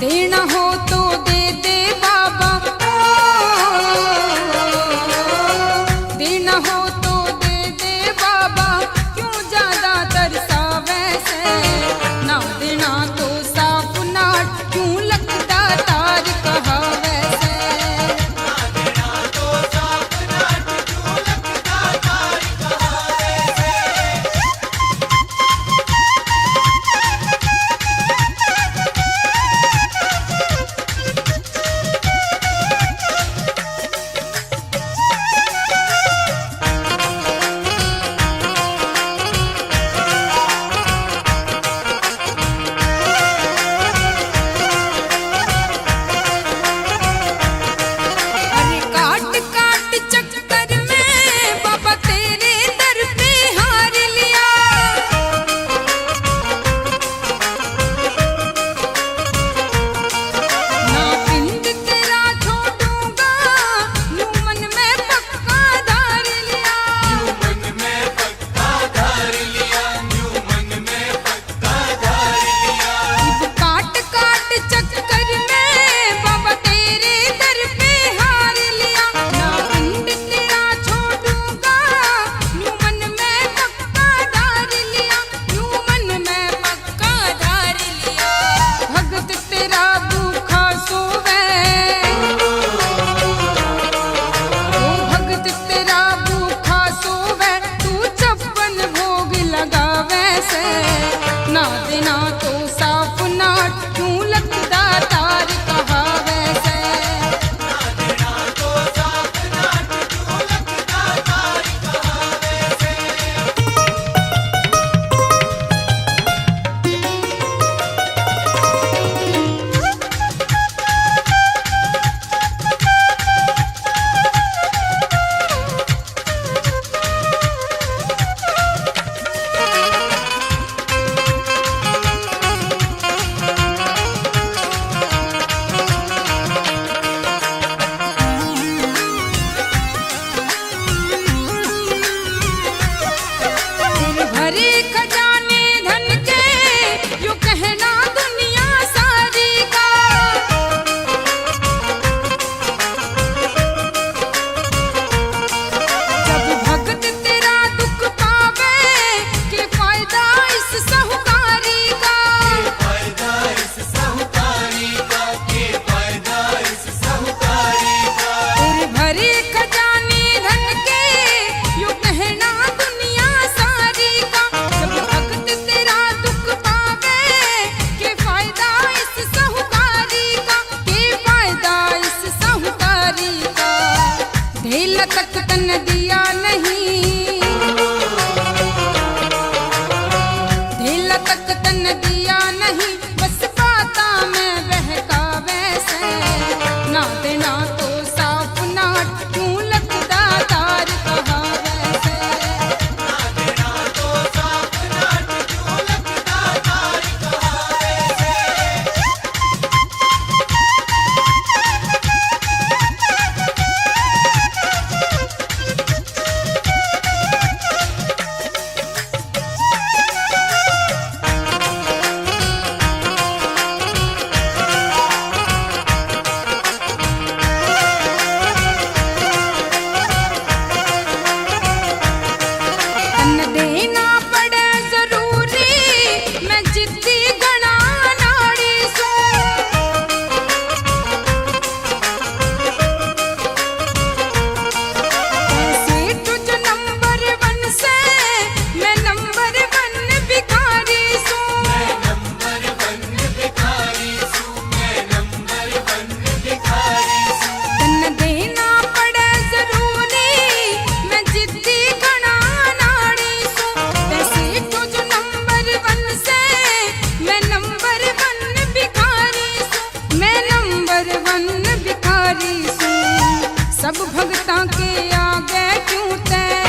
देना हो तो दे दे बाबा, देना हो तो दे दे बाबा, क्यों ज्यादा तरसावे से। ना देना तो साफ नाट, क्यों लगता तार कहावे से। ना देना तो साफ नाट, क्यों लगता तार कहावे से। अरे काट काट चक्कर में बाबा तेरे दर पे हार लिया। ना पिंड तेरा छोड़ूंगा, यूं मन में पक्का धार लिया। यूं मन में पक्का धार लिया, यूं मन में पक्का धार लिया। इब काट काट चक्कर में बाबा तेरे दर पे हार लिया। ना पिंड तेरा छोड़ूंगा, यूं मन में पक्का धार लिया, यूं मन में पक्का धार लिया। भगत तेरा भूखा सोवे, ओ भगत तेरा भूखा सोवे, तू 56 भोग लगावे से। ना देना तो साफ नाट, क्यों लगता तार कहावे से। ना देना तो साफ नाट, क्यों लगता तार कहावे से। तेरे भरे खजाने धन के, यूं कहना दुनिया सारी का। जब भगत तेरा दुख पावे, के फायदा इस साहूकारी का। फायदा इस साहूकारी का, के फायदा इस साहूकारी का। तेरे भरे खजाने धन के, यूं कहना दुनिया सारी का। जब भगत तेरा दुख पावे, के फायदा इस साहूकारी का, के फायदा इस साहूकारी का। ढेल तक तन दिया नहीं, ढेल तक तन दिया नहीं, बस बाता में बहकावे से। ना देना तो साफ नाट, क्यों लगता तार कहावे से। ना देना तो साफ नाट, क्यों लगता तार कहावे से। तन देना पड़े जरूरी, मैं जिद्दी गणा नाड़ी सू। ऐसे तुझ नंबर 1 से, मैं नंबर 1 भिखारी सू। मैं नंबर 1 भिखारी सू, मैं नंबर 1 भिखारी सू। तन देना पड़े जरूरी, मैं जिद्दी गणा नाड़ी सू। वैसे तुझ नंबर 1 से, मैं नंबर 1 भिखारी सू, मैं नंबर 1 भिखारी सू। सब भगतां के आगे क्यों तैं,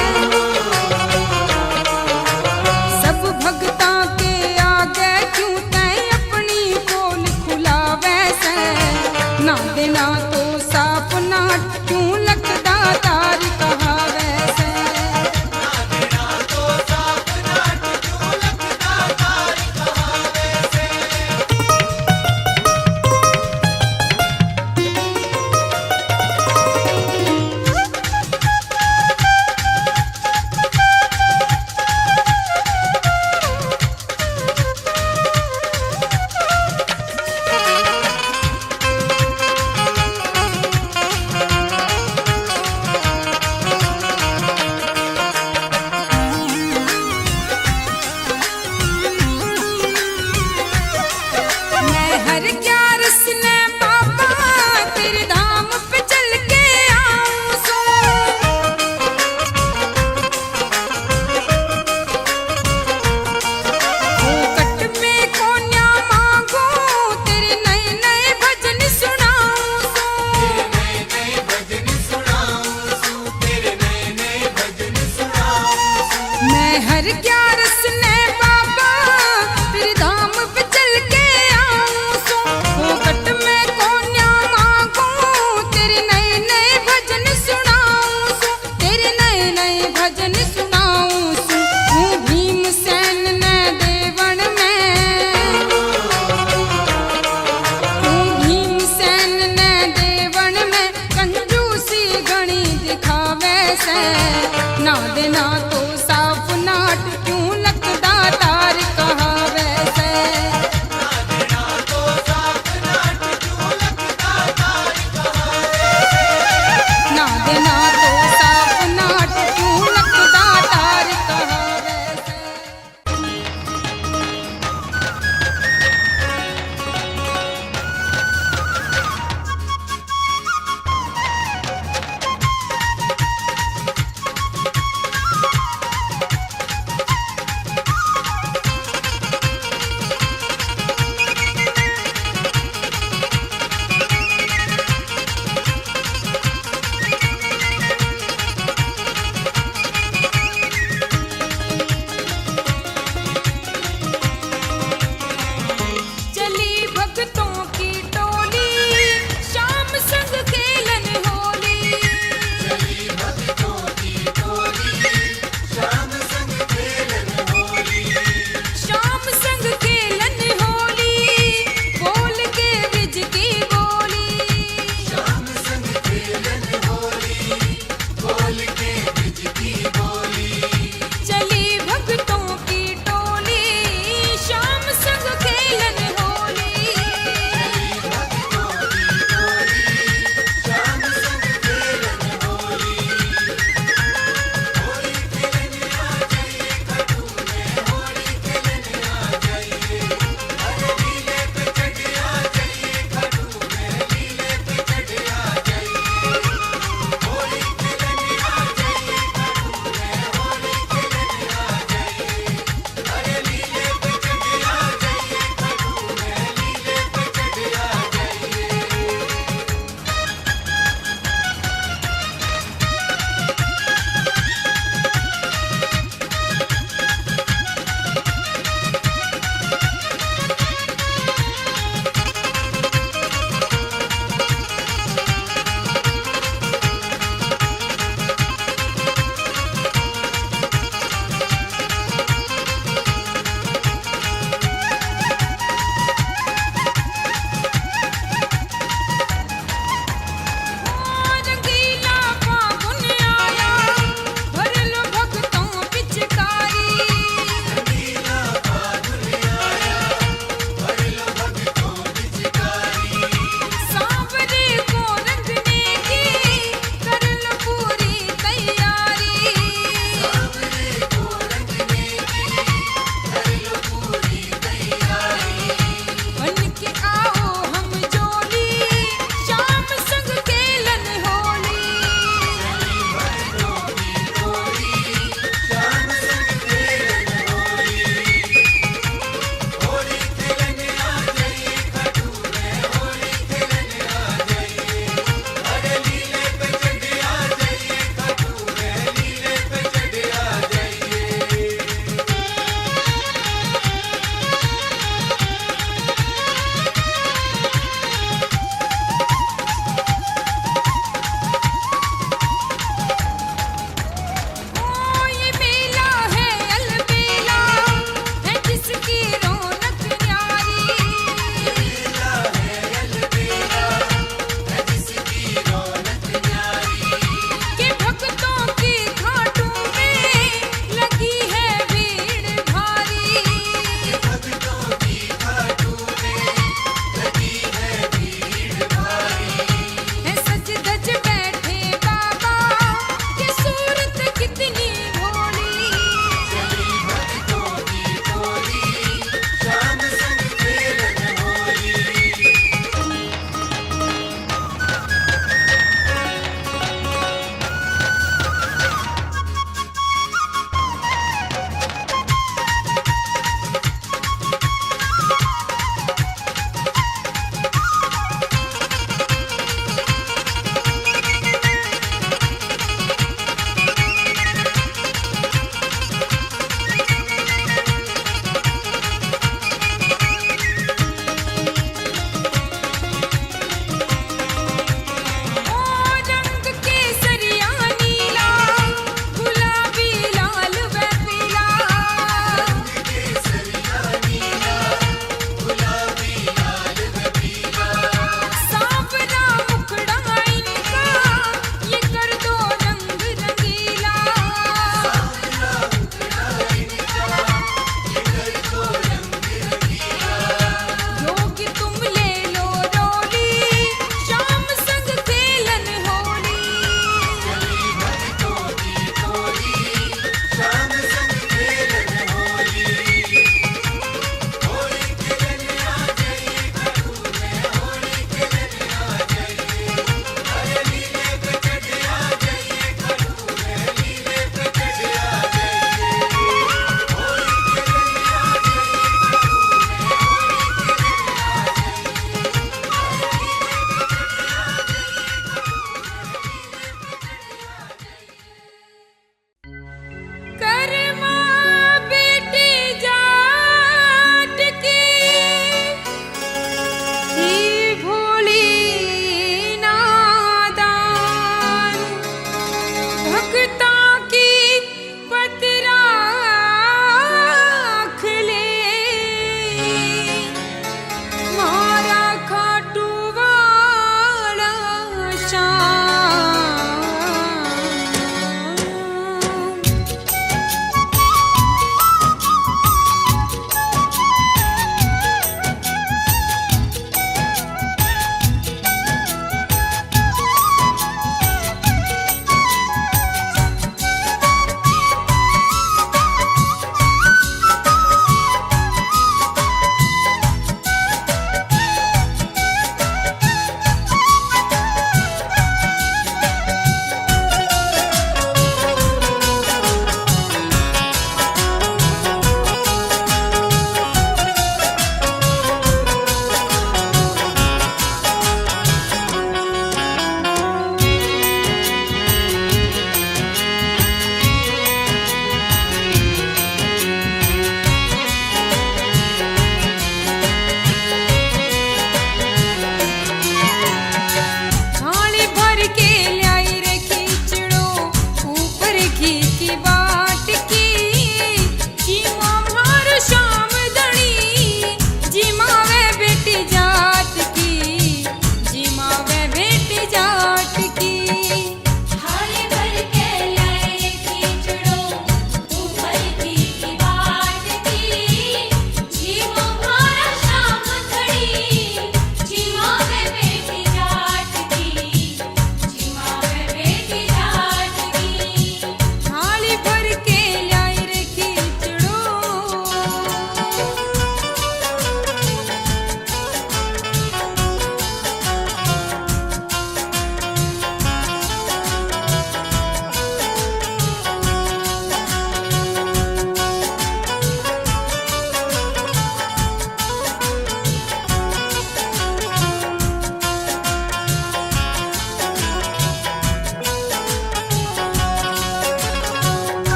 सब भगतां के आगे क्यों तैं अपनी पोल खुलावे से। ना देना तो साफ नाट, क्यों लगता तार कहावे से। ना देना तो साफ नाट, क्यों लगता तार कहावे से। भक्तों की टोली शाम संग खेलन होली चली भक्तों की टोली शाम संग खेलन होली शाम संग खेलन होली बोल के ब्रिज की बोली शाम संग खेलन होली बोल के ब्रिज की बोली चली भक्तों की टोली शाम संग खेलन होली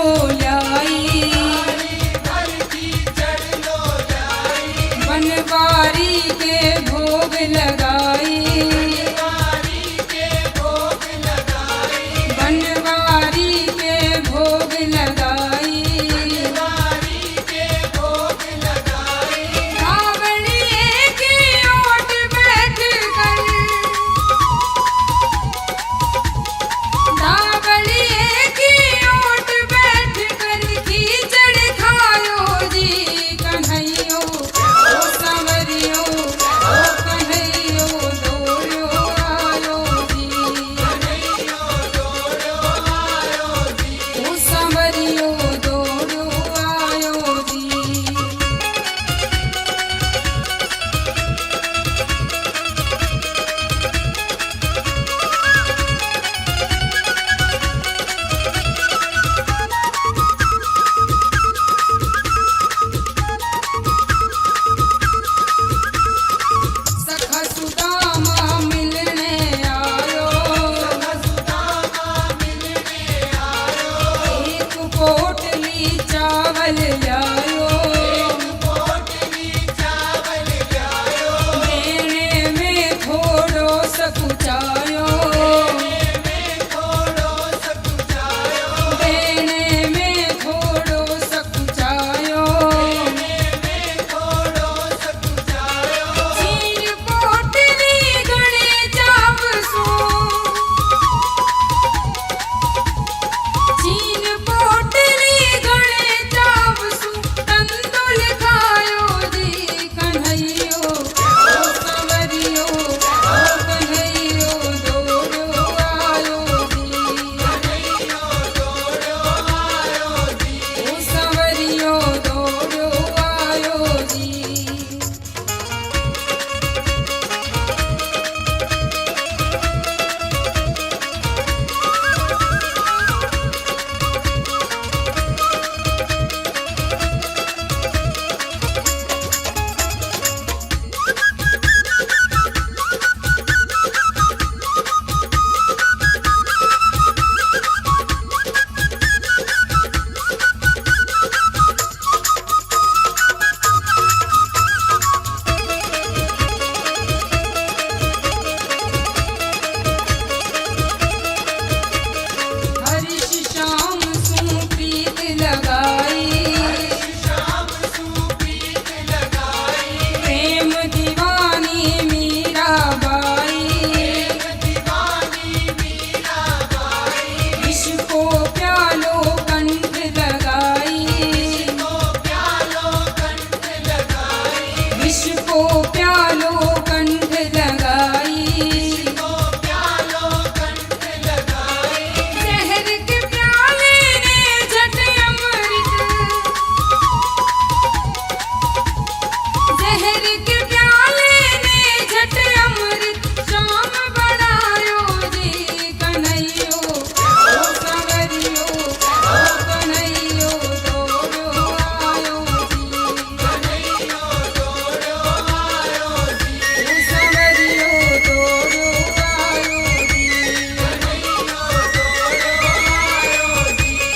लो लाई, बनवारी के भोग लगाई, बनवारी के भोग लगाई, कावड़िए की ओट बैठ कर, कावड़िए की ओट बैठ कर खीचड़ खायो जी कन्हैयो ओ संवरियो ओ कन्हैयो दौड़ो आयो जी, ओ संवरियो दौड़ो आयो जी। सखा सुदामा मिलने आयो, एक पोटली चावल लायो, देने में थोड़ो सकुचायो, देने में थोड़ो सकुचायो, चीन पोटली गणे जावसू, चीन पोटली गणे जावसू, तंदुल खायो जी कन्हैयो ओ संवरियो ओ कन्हैयो दौड़ो आयो जी, ओ संवरियो दौड़ो आयो जी। हर्ष श्याम सू प्रीत लगाई, प्रेम दीवानी मीराबाई, विष को प्यालो कंठ लगाई, विष को प्यालो कंठ लगाई, जहर के प्याले ने झट अमृत, जहर के प्याले ने झट अमृत शाम बनायो जी कन्हैयो ओ संवरियो ओ कन्हैयो दौड़ो आयो जी, ओ संवरियो दौड़ो आयो जी,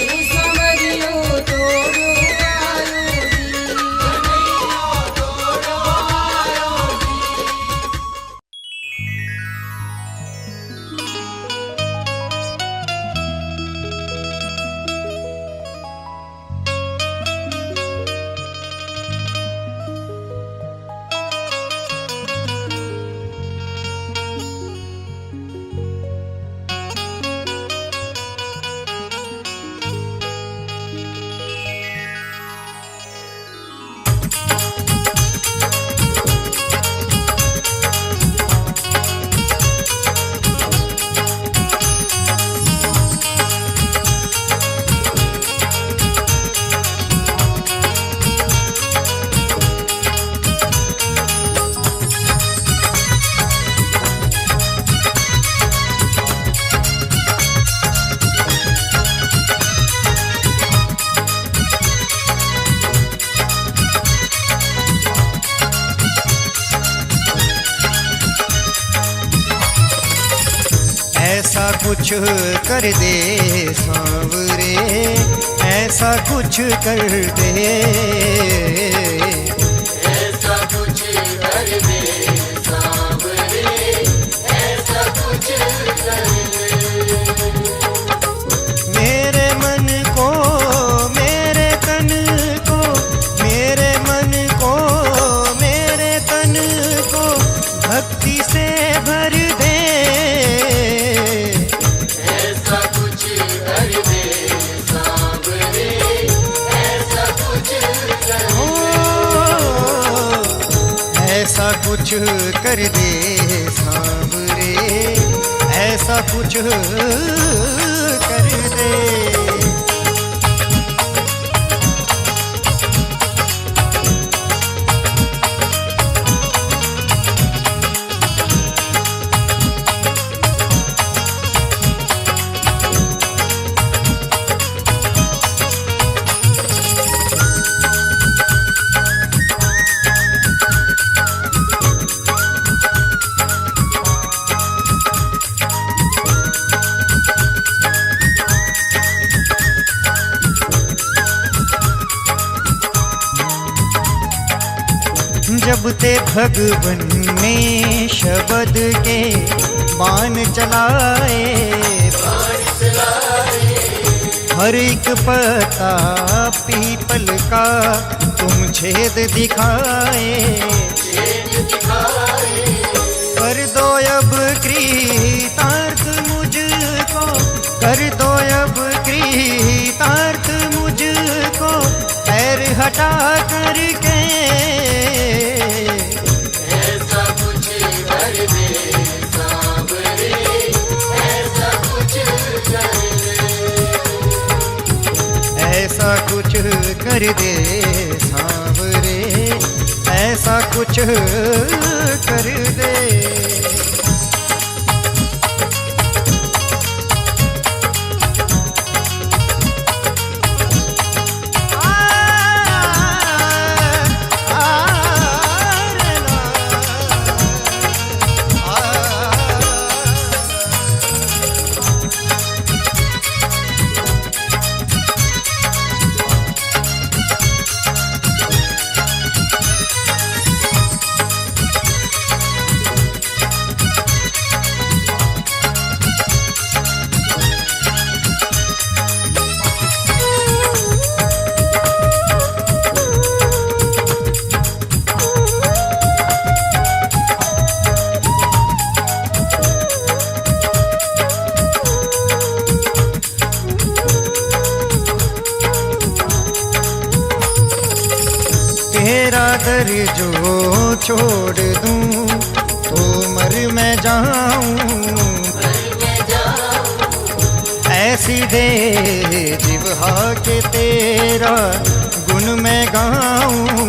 ओ संवरियो दौड़ो ऐसा कुछ कर दे सांवरे, ऐसा कुछ कर दे, ऐसा कुछ कर दे सांवरे, ऐसा कुछ कर दे। मेरे मन को, मेरे तन को, मेरे मन को, मेरे तन को भक्ति से भर दे, ऐसा कुछ कर दे सांवरे, ऐसा कुछ कर ओ, ऐसा कुछ कर दे सांवरे, ऐसा कुछ कर दे। जब ते भगवन ने शब्द के बाण चलाए, हर एक पत्ता पीपल का तुम छेद दिखाए, कर दो अब कृतार्थ मुझको, कर दो अब कृतार्थ मुझको, पैर हटा करके, ऐसा कुछ कर दे सांवरे, ऐसा कुछ कर दे। ऐसा कुछ कर दे सांवरे, ऐसा कुछ कर दे। तेरा दर जो छोड़ दूं तो मर मैं जाऊं, ऐसी दे जिह्वा के तेरा गुण मैं गाऊं,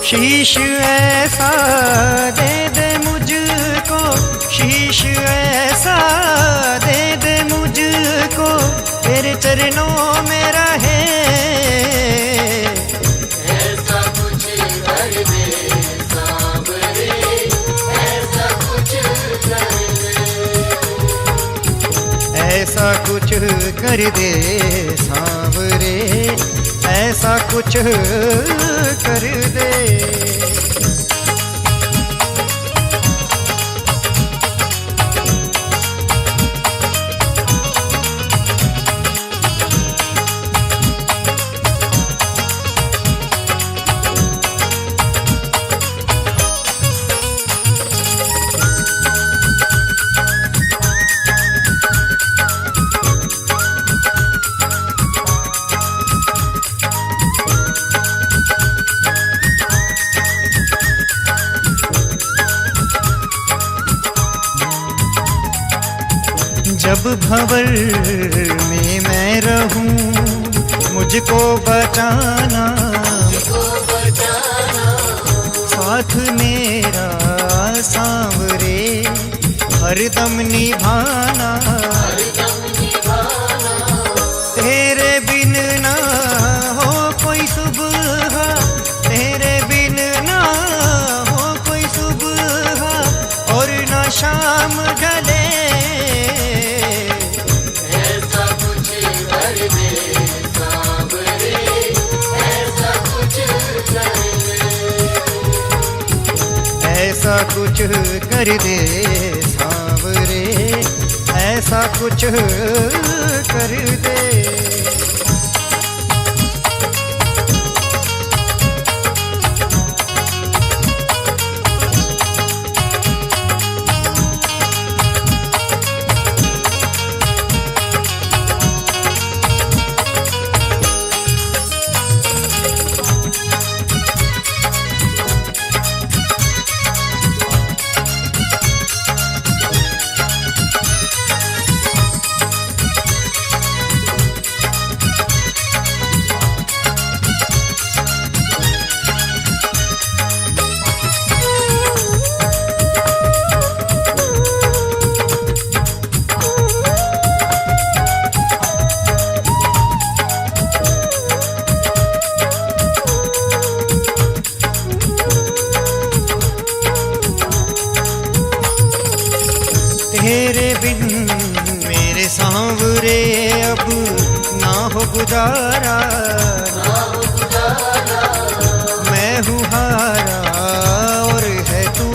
शीश ऐसा दे दे मुझको, शीश ऐसा दे दे मुझको, तेरे चरणों में रहे, ऐसा कुछ कर दे सांवरे, ऐसा कुछ कर दे। ऐसा कुछ कर दे सांवरे, ऐसा कुछ कर दे। जब भंवर में मैं रहूं मुझको बचाना, साथ मेरा सांवरे हरदम निभाना, तेरे बिन ना हो कोई सुबह, तेरे बिन ना हो कोई सुबह और ना शाम ढले, ऐसा कुछ कुछ कर दे सांवरे, ऐसा कुछ कर दे। तेरे बिन मेरे सांवरे अब ना हो गुजारा, मैं हूँ हारा और है तू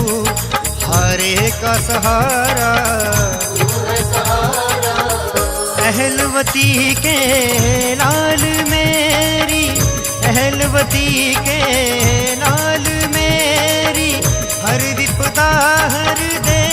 हारे का सहारा। अहलवती के लाल मेरी, अहलवती के लाल मेरी, हर विपदा हर दे।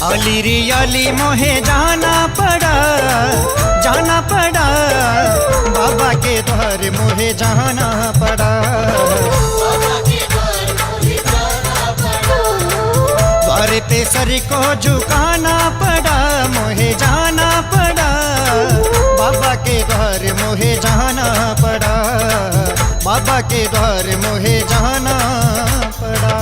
आली रे आली मोहे जाना पड़ा, जाना पड़ा, बाबा के द्वार मोहे जाना पड़ा। द्वार पे सर को झुकाना पड़ा, मोहे जाना पड़ा, बाबा के द्वार मोहे जाना पड़ा, बाबा के द्वार मोहे जाना पड़ा।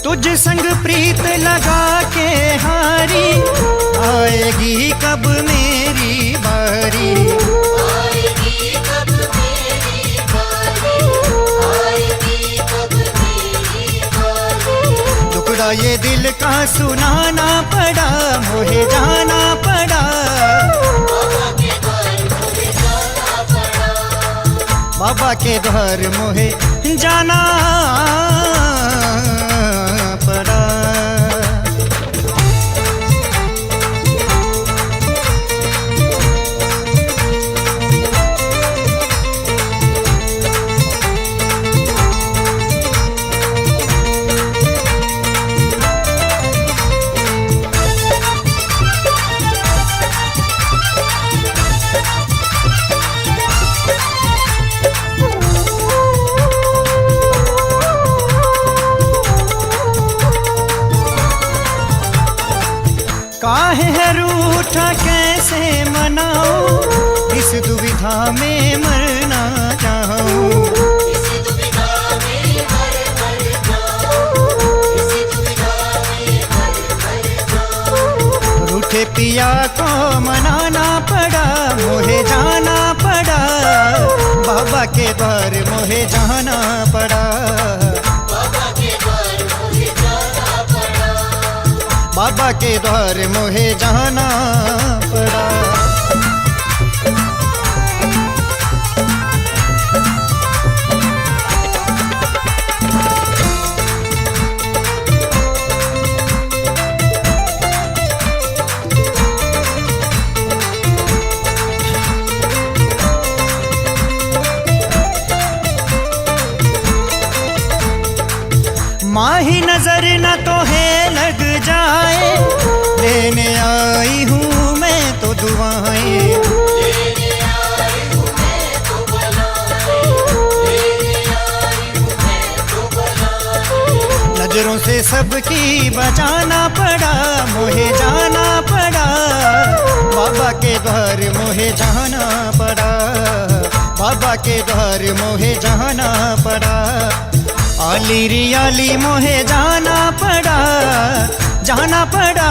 तुझ संग प्रीत लगा के हारी, आएगी कब मेरी बारी, आएगी कब मेरी बारी, आएगी कब मेरी बारी। टुकड़ा ये दिल का सुनाना पड़ा, मोहे जाना पड़ा, बाबा के द्वार मोहे जाना पड़ा, बाबा के द्वार मोहे जाना पड़ा। काहे है रूठा कैसे मनाऊं, इस दुविधा में मरना चाहूं, इस दुविधा में मर जाऊं, इस दुविधा में मर जाऊं। रूठे पिया को मनाना पड़ा, मोहे जाना पड़ा, बाबा के द्वार मोहे जाना पड़ा, बाबा के द्वार मोहे जाना पड़ा, बाबा के द्वार मोहे जाना पड़ा। माही नजर न तो है लग जाए, लेने आई हूँ मैं तो दुआएं। लेने आई हूँ मैं तो बुलाए, लेने आई हूँ मैं तो बुलाए। नजरों से सबकी बचाना पड़ा, मोहे जाना पड़ा, बाबा के द्वार मोहे जाना पड़ा, बाबा के द्वार मोहे जाना पड़ा। आली रियाली मोहे जाना पड़ा, जाना पड़ा,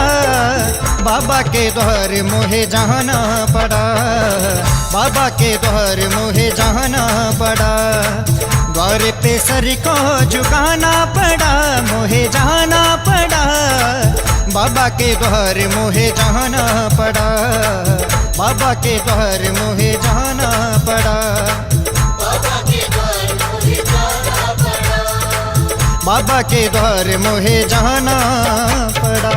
बाबा के द्वार मोहे जाना पड़ा, बाबा के द्वार मोहे जाना पड़ा। द्वार पे सर को झुकाना पड़ा, मोहे जाना पड़ा, बाबा के द्वार मोहे जाना पड़ा, बाबा के द्वार मोहे जाना पड़ा, बाबा के द्वार मोहे जाना पड़ा, बाबा के द्वार मोहे जाना पड़ा।